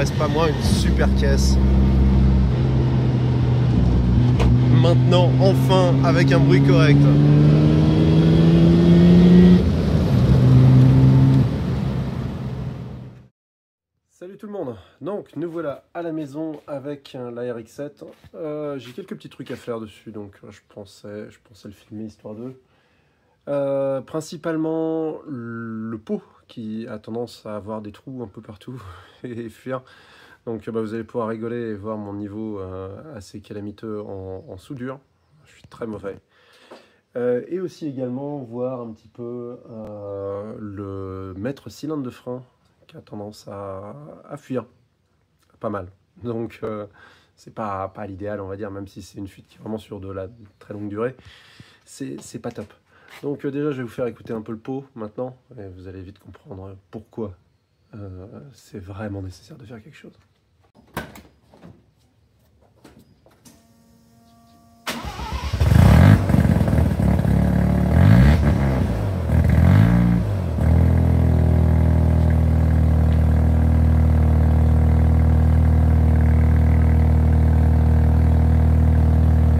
reste pas moins une super caisse. Maintenant, enfin, avec un bruit correct. Salut tout le monde. Donc nous voilà à la maison avec la RX-7. J'ai quelques petits trucs à faire dessus, donc je pensais le filmer histoire d'eux. Principalement le pot qui a tendance à avoir des trous un peu partout et fuir. Donc vous allez pouvoir rigoler et voir mon niveau assez calamiteux en soudure. Je suis très mauvais. Et aussi également voir un petit peu le maître cylindre de frein qui a tendance à fuir pas mal. Donc c'est pas l'idéal, on va dire, même si c'est une fuite qui est vraiment sur de la très longue durée. C'est pas top. Donc déjà je vais vous faire écouter un peu le pot maintenant et vous allez vite comprendre pourquoi c'est vraiment nécessaire de faire quelque chose.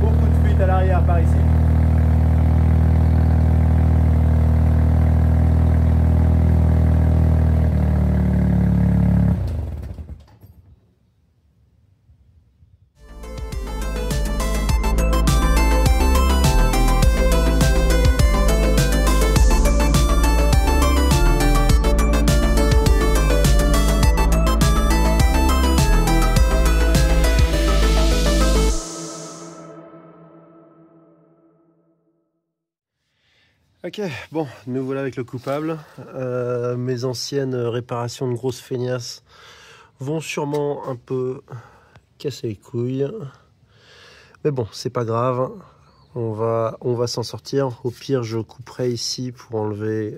Beaucoup de fuite à l'arrière par ici. Ok, bon, nous voilà avec le coupable. Mes anciennes réparations de grosses feignasses vont sûrement un peu casser les couilles. Mais bon, c'est pas grave. On va s'en sortir. Au pire, je couperai ici pour enlever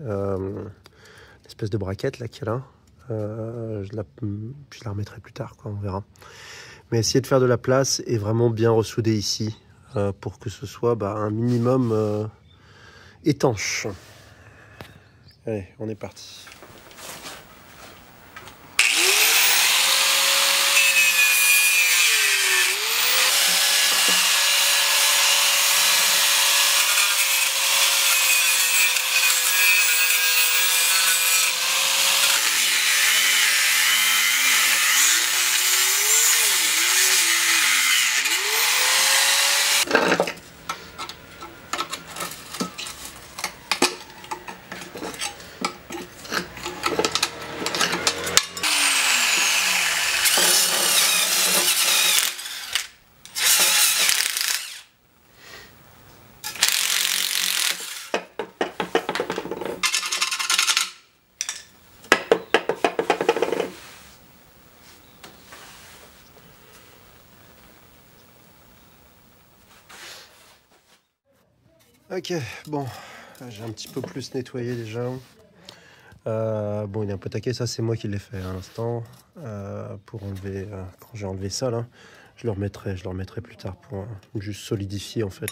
l'espèce de braquette là qu'il y a là. Je la remettrai plus tard, quoi, on verra. Mais essayer de faire de la place et vraiment bien ressouder ici pour que ce soit un minimum étanche. Allez, on est parti. Ok, bon, j'ai un petit peu plus nettoyé déjà. Bon, il est un peu taqué, ça c'est moi qui l'ai fait à l'instant. Pour enlever, quand j'ai enlevé ça là, je le remettrai plus tard pour juste solidifier en fait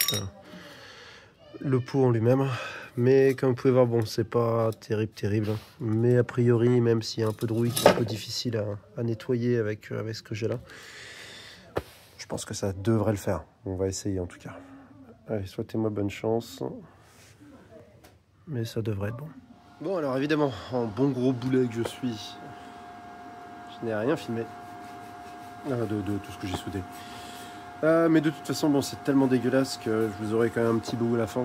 le pot en lui-même. Mais comme vous pouvez voir, bon, c'est pas terrible. Mais a priori, même s'il y a un peu de rouille qui est un peu difficile à nettoyer avec ce que j'ai là, je pense que ça devrait le faire. On va essayer en tout cas. Allez, souhaitez-moi bonne chance. Mais ça devrait être bon. Bon, alors évidemment, en bon gros boulet que je suis, je n'ai rien filmé de tout ce que j'ai soudé. Mais de toute façon, bon, c'est tellement dégueulasse que je vous aurai quand même un petit bout à la fin.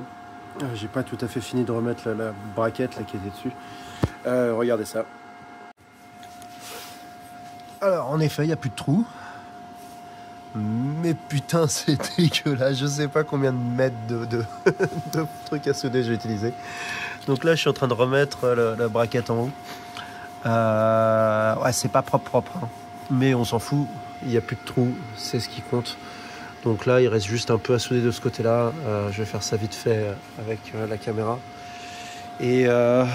J'ai pas tout à fait fini de remettre la braquette là, qui était dessus. Regardez ça. Alors, en effet, il n'y a plus de trous. Mais putain, c'est dégueulasse. Je sais pas combien de mètres de trucs à souder j'ai utilisé. Donc là, je suis en train de remettre la braquette en haut. Ouais, c'est pas propre, hein. Mais on s'en fout. Il n'y a plus de trous. C'est ce qui compte. Donc là, il reste juste un peu à souder de ce côté-là. Je vais faire ça vite fait avec la caméra. Et a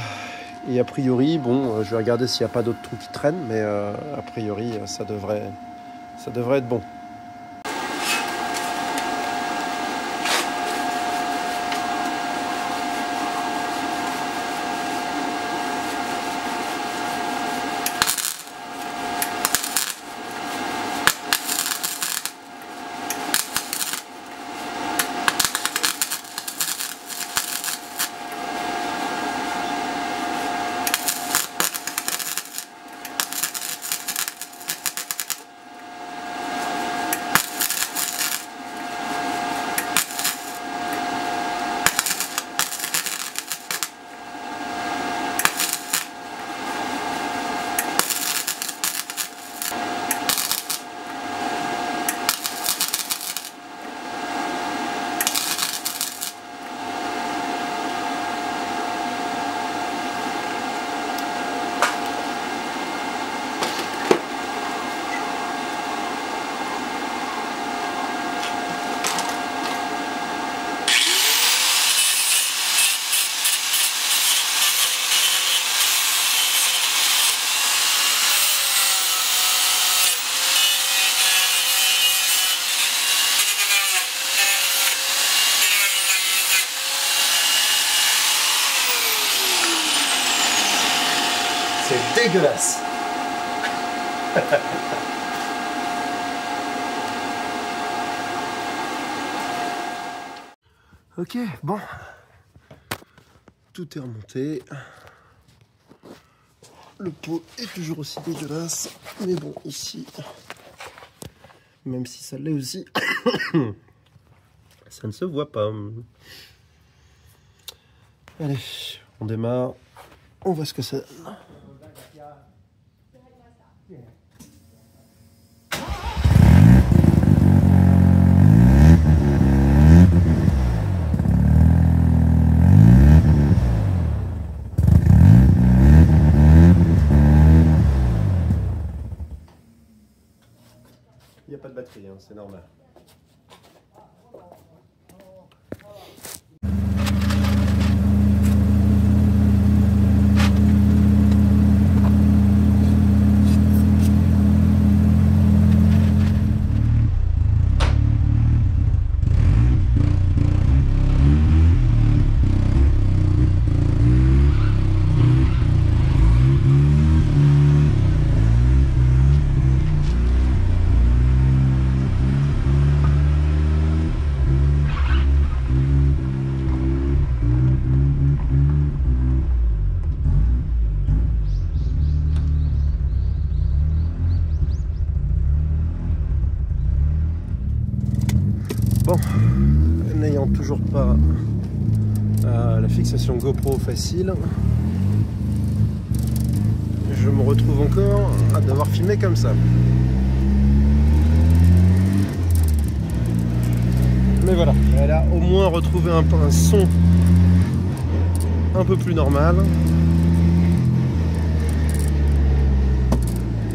priori, bon, je vais regarder s'il n'y a pas d'autres trous qui traînent. Mais a priori, ça devrait être bon. C'est dégueulasse. Ok, bon. Tout est remonté. Le pot est toujours aussi dégueulasse. Mais bon, ici, même si ça l'est aussi, ça ne se voit pas. Allez, on démarre. On voit ce que ça donne. Il n'y a pas de batterie, hein, c'est normal. Bon, n'ayant toujours pas la fixation GoPro facile, je me retrouve encore à devoir filmer comme ça. Mais voilà, elle a au moins retrouvé un son un peu plus normal.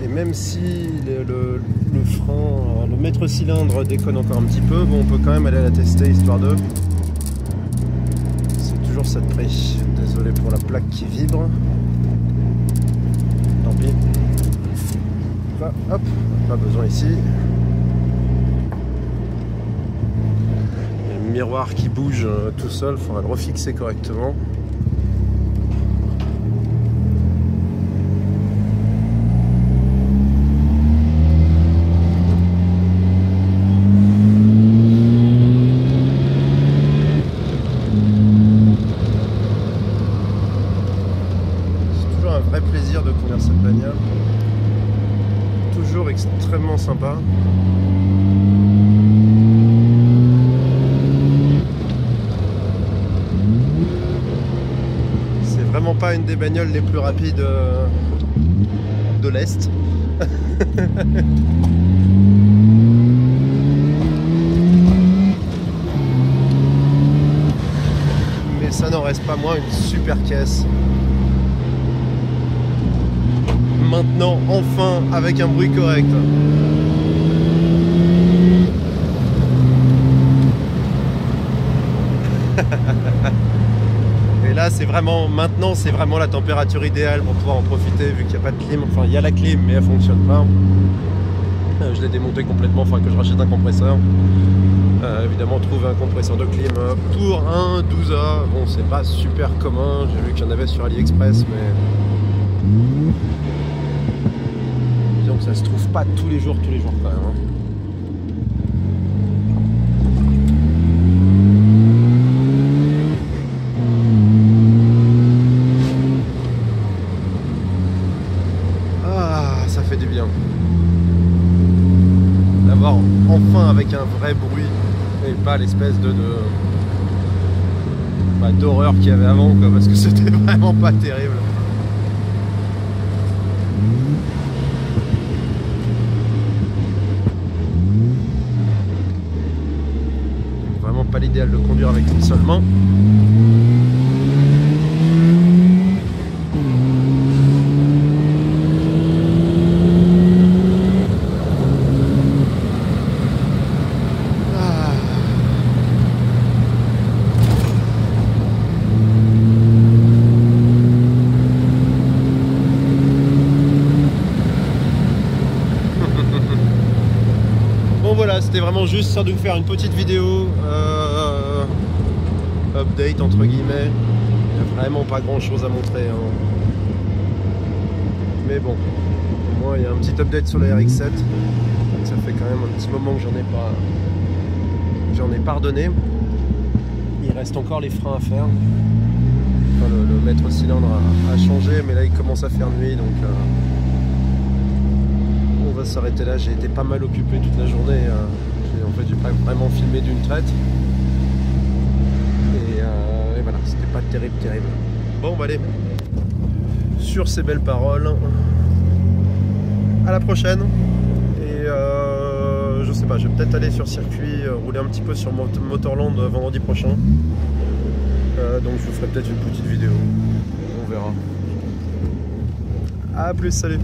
Et même si le frein, le maître cylindre déconne encore un petit peu, bon, on peut quand même aller la tester histoire de... C'est toujours ça de prix. Désolé pour la plaque qui vibre. Tant pis. Là, hop, pas besoin ici. Il y a le miroir qui bouge tout seul, il faudra le refixer correctement. Plaisir de conduire cette bagnole, toujours extrêmement sympa. C'est vraiment pas une des bagnoles les plus rapides de l'Est. Mais ça n'en reste pas moins une super caisse. Maintenant, enfin, avec un bruit correct. Et là, c'est vraiment, maintenant, c'est vraiment la température idéale pour pouvoir en profiter, vu qu'il n'y a pas de clim. Enfin, il y a la clim, mais elle fonctionne pas. Je l'ai démonté complètement, il faudra que je rachète un compresseur. Évidemment, trouver un compresseur de clim pour un 12A. Bon, c'est pas super commun. J'ai vu qu'il y en avait sur AliExpress, mais... Donc ça se trouve pas tous les jours quand même. Hein. Ah, ça fait du bien. D'avoir enfin avec un vrai bruit et pas l'espèce d'horreur qu'il y avait avant, quoi, parce que c'était vraiment pas terrible. Pas l'idéal de conduire avec une seule main. Bon voilà, c'était vraiment juste ça de vous faire une petite vidéo update entre guillemets. Il n'y a vraiment pas grand chose à montrer, hein. Mais bon, au moins il y a un petit update sur la RX-7. Ça fait quand même un petit moment que j'en ai pas redonné. Il reste encore les freins à faire. Enfin, le maître cylindre a changé, mais là il commence à faire nuit, donc on va s'arrêter là. J'ai été pas mal occupé toute la journée. En fait, j'ai pas vraiment filmé d'une traite. Et voilà, c'était pas terrible. Bon, bah allez, sur ces belles paroles, à la prochaine. Et je sais pas, je vais peut-être aller sur circuit, rouler un petit peu sur Motorland vendredi prochain. Donc je vous ferai peut-être une petite vidéo. On verra. A plus, salut.